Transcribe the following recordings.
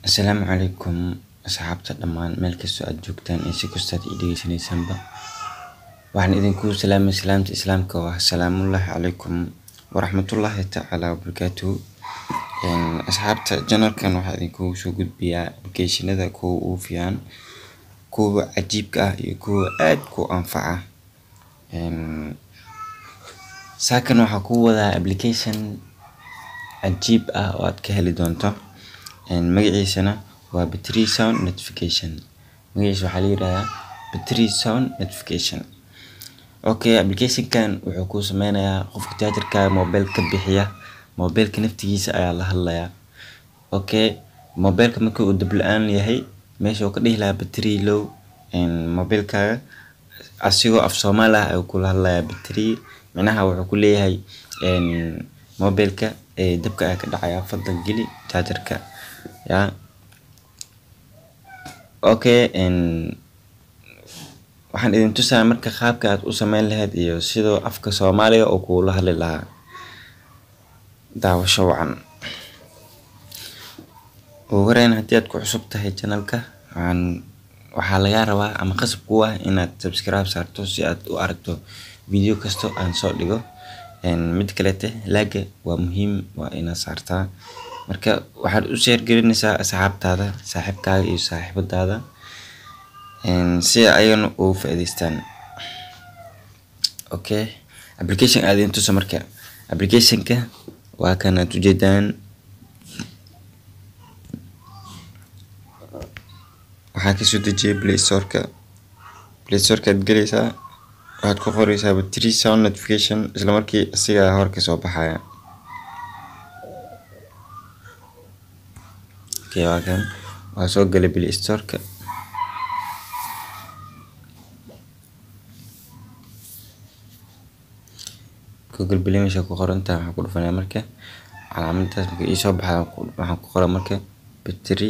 السلام عليكم أصحابتا دمان meel kasto aad joogtaan iyo si kasto aad ii dhegeysanaysaanba waxaan idinku salaamay salaamta islaamka oo ah salaamullaahi calaykum waraxmatullaahi tacaala wabarakaatuhu asxaabta channelkan waxaan idinku soo gudbiyaa applicationada kuwa ugu fiican kuwa cajiibka ah iyo kuwa aad ku anfaca saakan waxaa ku wadaa application cajiib ah oo aad ka heli doonto magaciisana waa battery sound notification magaciisa waxaa la yiraahdaa battery sound notification. Okay, application kan wuxuu ku sameynayaa qofka chargerka mobile ka bixiya mobilka naftigiisa ayaa la hadlayaa. Okay, mobilka marka uu dab la'aan yahay meesha uu ka dhihi lahaa battery low mobilka asigoo af Soomaali ah ayuu kula hadlayaa battery macnaha wuxuu ku leeyahay mobilka dabka ayaa ka dhacaya fadlan geli chargerka ya. Okay, waxaan idin tusaa marka qaabka aad u sameyn lahayd iyo sidoo afka Soomaaliga oo kula hadli lahaa daawasho wacan. ugu horeyn haddii aad ku cusub tahay channelka waxaa laga rabaa ama qasab ku ah inaad subscribe saarto si aad u aragto video kasto aan soo dhigo. mid kale like waa muhiim waa inaad saartaa marka waxaad u share galinaysaa asxaabtaada saaxiibkaaga iyo saaxiibadaada si ayagana ugu faa'iideystaan. Okay, application aad idin tuso marka applicationka waa kan aad ujeedaan waxaa kasoo dejiyay Play Store-ka aad galaysaa waxaad ku qoraysaa battery sound notification isla markii asiga hor ka soo baxaya. Okay, waa kan waa soo galay Play Store-ka Google Play meesha ku qoranta waxaan ku dhufanaa marka calaamadaas marka ii soo baxda waxaan ku qoraa marka battery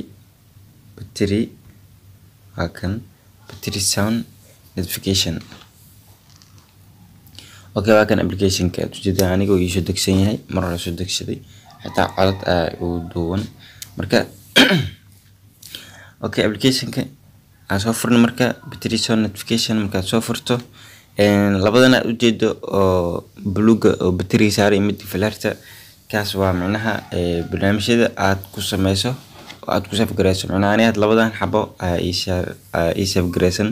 waa kan battery sound notification. Okay, waa kan application-ka aad ujeedaan anigoo ii soo degsan yahay mar hore soo degsaday xitaa codad uu duuban marka okay, application-ka aan soo furno marka battery sound notification marka soo furto labadan aad ujeedo oo buluuga oo battery saaray mid flaarta kaas waa macnaha barnaamijyada aad ku sameyso oo aad ku save gareyso macnaha aniga labadan xabo ii save gareysan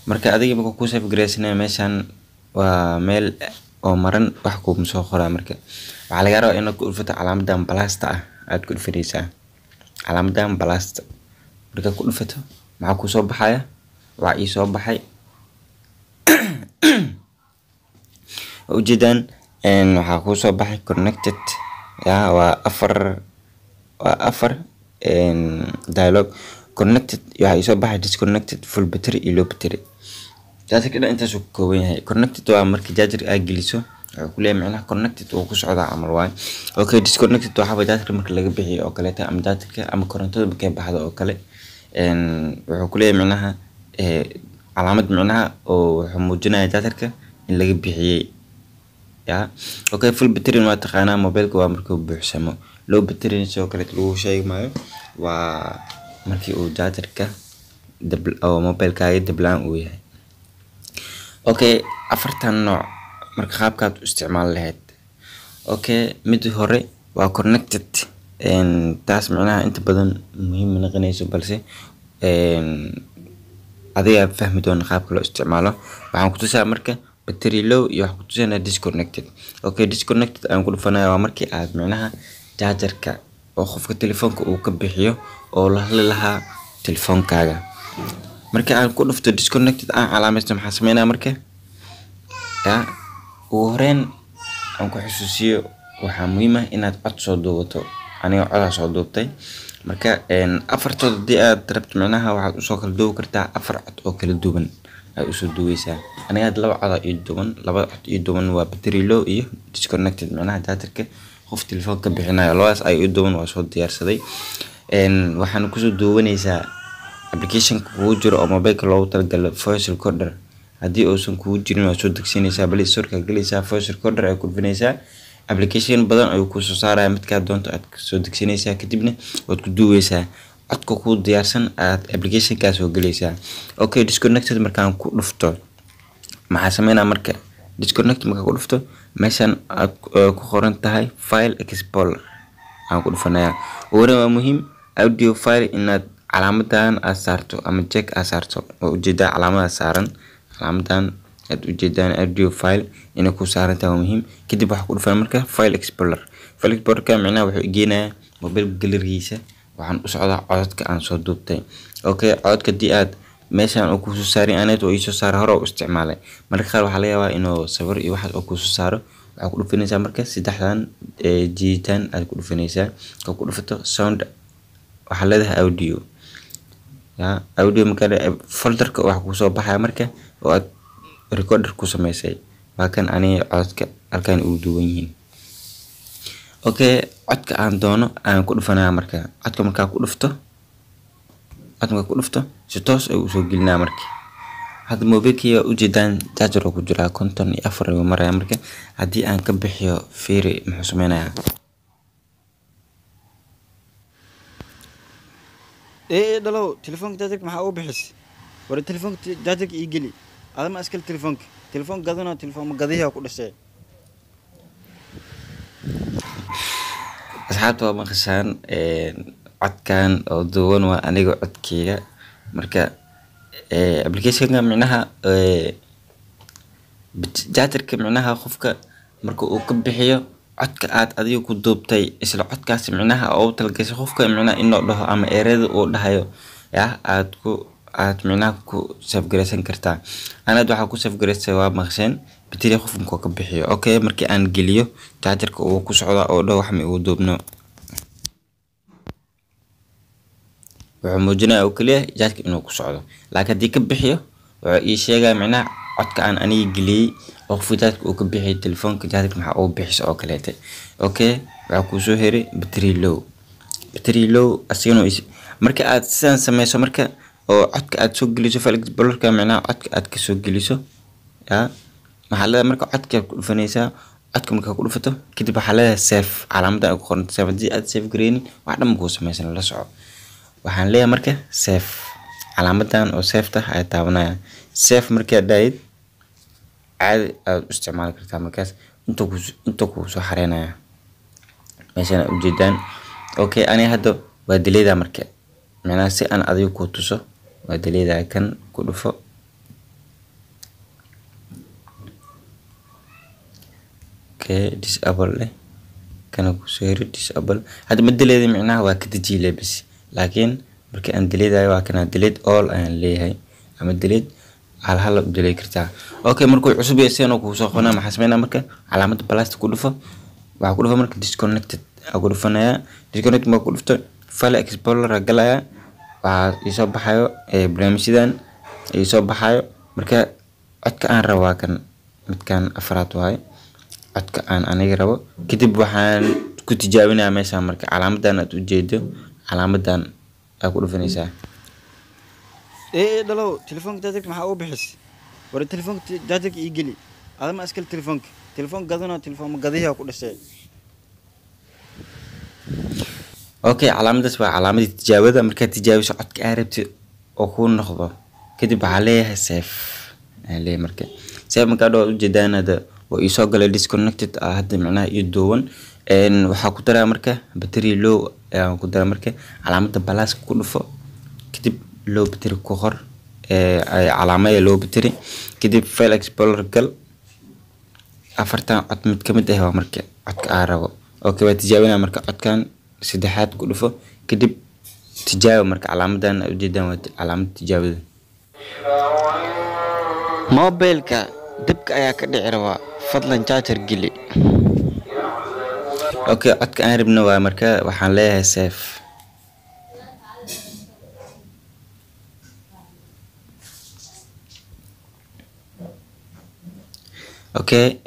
marka adiga marka ku save gareysanay meeshan waa meel oo maran wax ku soo qoraa marka waxa laga rabaa inaad ku dhufato calaamadan blast ah aad ku dhufanaysaa calaamadan blast marka ku dhufato waxa ku soo baxaya waa ii soo baxay ujeedaan waxa ku soo baxay connected ya waa afar dialog connected waxa ii soo baxay disconnected full battery iyo low battery taasi kale intaas uu kooban yahay. Connected waa marka charger aad geliso wuxuu ku leeyahay macnaha connected uu ku socdaa amal waay. Okay, disconnected waxa way charger marka laga bixiyo oo kale ama chargerka ama korontada markay baxdo oo kale wuxuu ku leeyahay macnaha calaamad macnaha oo wuxuu muujinayaa chargerka in laga bixiyay ya. Okay, full battery waa taqaanaa mobilka waa markuu buuxsamo. Low battery soo kale lagu sheegi maayo waa markii uu chargerka oo mobilkaaga dablaan uu yahay. Okay, afartan nooc marka qaabkaad u isticmaal lahayd. Okay, mid hore waa connected taas macnaha inta badan muhiim ma noqonayso balse adiga fahmi doona qaabka loo isticmaalo. waxaan ku tusaa marka battery low iyo waxaan ku tusaa disconnected. Okay, disconnected aan ku dhufanayaa waa markii aad macnaha chargerka oo qofka telefoonka uu ka bixiyo oo la hadli lahaa telefoonkaaga marka aan ku dhufto disconnected aan calaamaysto maxaa sameynaa marka ya ugu horeyn aan ku xusuusiyo waxaa muhiim ah inaad cod soo duubato aniga cod soo duubtay marka afartood hadii aad rabto macnaha waxaad u soo kala duubi kartaa afar cod oo kala duwan ay u soo duubeysaa. aniga laba cod ii duwan waa battery low iyo disconnected macnaha chargerka qof telefoonka bixinayo labadaas ay u duwan waa soo diyaarsaday. waxaan ku soo duubanaysaa application kugu jiro oo mobilka loogu talagalay voice recorder haddii uusan kugu jirin waa soo degsinaysaa Play Store-ka galaysaa voice recorder ay ku dhufanaysaa application badan ayuu ku soo saaraya midka doonto aad soo degsinaysaa kadibna waad ku duubeysaa codka ku diyaarsan aad application ka soo galaysaa okay disconnected markaan ku dhufto maxaa sameynaa marka disconnect markaan ku dhufto meeshan aad ku qoran tahay file explorer aan ku dhufanayaa waa muhiim audio file inaad calaamadan aad saarto ama check aad saarto oo ujeeda calaamada saaran calaamadan aad ujeedaan audio file inay ku saaran tahay muhiim kadib waxa ku dhufan marka file explorer ka macnaha wuxuu geenayaa mobile gallery-giisa waxaan u socdaa codadka aan soo duubtay okay codadka di aad meeshan oo ku soo saaray aanad oo soo saar hore u isticmaalay marka qaar waxa laga yaabaa inuu sawir iyo wax oo ku soo saaro waxa ku dhufanaysaa marka saddexdan jiitaan aad ku dhufanaysaa ku dhufato sound waxa leedahay audio audio marka folderka waxa ku soo baxaya marka oo aad recorder ku sameysay kan aniga codka halkan uu duwan yihiin okay codka aan doono aan ku dhufanaa marka codka marka ku dhufto si toos ay u soo gelinaa marka hadda mobilkii u jeedaan charger ku jira 54 maraya marka hadii aan ka bixiyo fiiri muxuu sameeynaa dhalo telefoonka charger maxaa u bixis war telefoonka charger ii geli adama askal telefoon gadana telefoon gadiya ku dhashay asxaabta waa maqashaan codkan oo duwan waa aniga codkeyga marka application-ka macnaha charger-ka macnaha qofka marka uu ka bixiyo codka aad adiga ku duubtay isla codkaas macnaha oo talgashay qofka macnaha inuu dhaho ama ereyada uu dhahayo aad macnaha ku save gareysan kartaa anad waxa ku save gareysay waa maqshan battery qofka ka bixiyo okay markii aan geliyo charger-ka uu ku socdo oo dhaw wax ma uu duubno wuxuu muujinayaa oo kaliya charger inuu ku socdo laakiin hadii ka bixiyo wuxuu ii sheegay macnaha codka aan aniga geliyay oo qofka uu ka bixiyay telefoonka charger maxaa uu bixis oo kaleete okay waxa ku soo heeray battery low asagana marka aad sidan sameyso marka oo codka aad soo geliso file explorer-ka macnaha codka aad ka soo geliso maxaa leedahay marka codka ku dhufanaysaa codka marka ku dhufato kadib waxa leedahay save calaamada ay ku qoran tahay hadii aad save gareynin wax dhan ku sameysan la soco waxaan leeyahay marka save calaamadan oo save ta ay taabanaya save marka daayid aad isticmaal kartaa markaas inta ku soo xareynaya meeshan u jeedaan okay ani hadda waa delete marka macnaha si aan adiga ku tuso waa delete kan ku dhufo okay disable kana ku soo hiri disable hadda ma delete macnaha waa ka dajilay bas laakiin marka aan delete waa kana delete all aan leeyahay ama delete hal u delete kartaa okay markuu cusub yahay ku soo qona maxaa sameynaa marka calaamada plus ku dhufo waxa ku dhufo marka disconnected ku dhufanaya disconnect ma ku dhufto file explorer galaya waxa isoo baxayo barnaamijyadan isoo baxayo marka codka aan rabo kan midkan afraad waay codka aan aniga rabo kadib waxaan ku tijaabinayaa meesha marka calaamadan aad u jeedo calaamadan aad ku dhufanaysaa dhalo telefoonka charger maxaa u bixis war telefoonka charger ii geli adama askal telefoon gadana telefoon gadiya ku dhashay okay calaamadaas waa calaamadii tijaabada marka tijaabiso codka aad rabtid oo ku noqdo kadib waxa leeyahay save marka save marka dhow u jeedaan hada oo isoo galay disconnected hadda macnaha iyo duwan waxa ku daraa marka battery low aan ku daraa marka calaamada plus ku dhufo kadib low battery ku qor ay calaamada low battery kadib file explorer gal afartan cod mid kamid ah waa marka codka aan rabo okay waa tijaabina marka codkan saddexaad ku dhufo kadib tijaabo marka calaamadan u jeedaan waa calaamada tijaabada mobilka dibka ayaa ka dhici rabaa fadlan charger geli okay codka aan rabno waa marka waxaan leeyahay save okay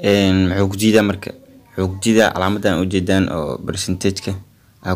muxuu ku jiidaa marka wuxuu ku jiidaa calaamadan u jeedaan oo percentage-ka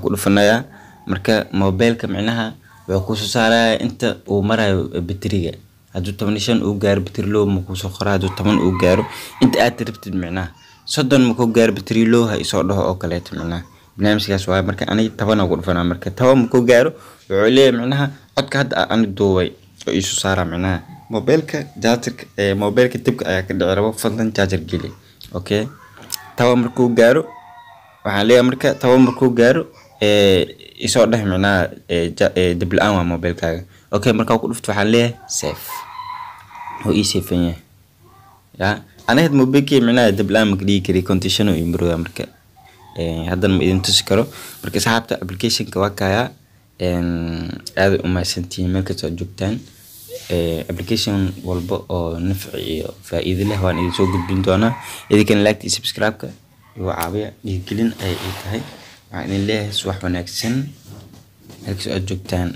ku dhufanaya marka mobilka macnaha wuxuu ku soo saaraya inta uu marayo batteriga haduu 15 uu gaaro battery low ma ku soo qoraa haduu 10 uu gaaro inta aad rabtid macnaha soddon markuu gaaro battery low ha isoo dhaho oo kaleeto macnaha barnaamijkaas waa marka aniga 10 ugu dhufanaa marka 10 markuu gaaro wuxuu leeyahay macnaha codka hadda aan duubay oo isu saara macnaha mobilka chargerka mobilka dibka ayaa ka dhici rabo fadlan charger geli okay 10 markuu gaaro waxaan leeyahay marka 10 markuu gaaro isoo dhahay macnaha dib la'aan waa mobilkaaga okay marka ku dhufto waxaan leeyahay save oo ii safeeyay ya أنا هاد موبيلكي معناه دبلان مقدي كري كونتيشنو يمرو مركا هذا ما إذا تذكره مركا سحبت أبليكيشن كواكايا هذا أما سنتين مركا تجوبتان أبليكيشن والبا أو نفعي فإذا له وأنا إذا سوق بنتوانا إذا كان لايك سبسكرايب كا هو عابية يقولين أي تهاي يعني الله سواح ونكسن هلك سؤال جوبتان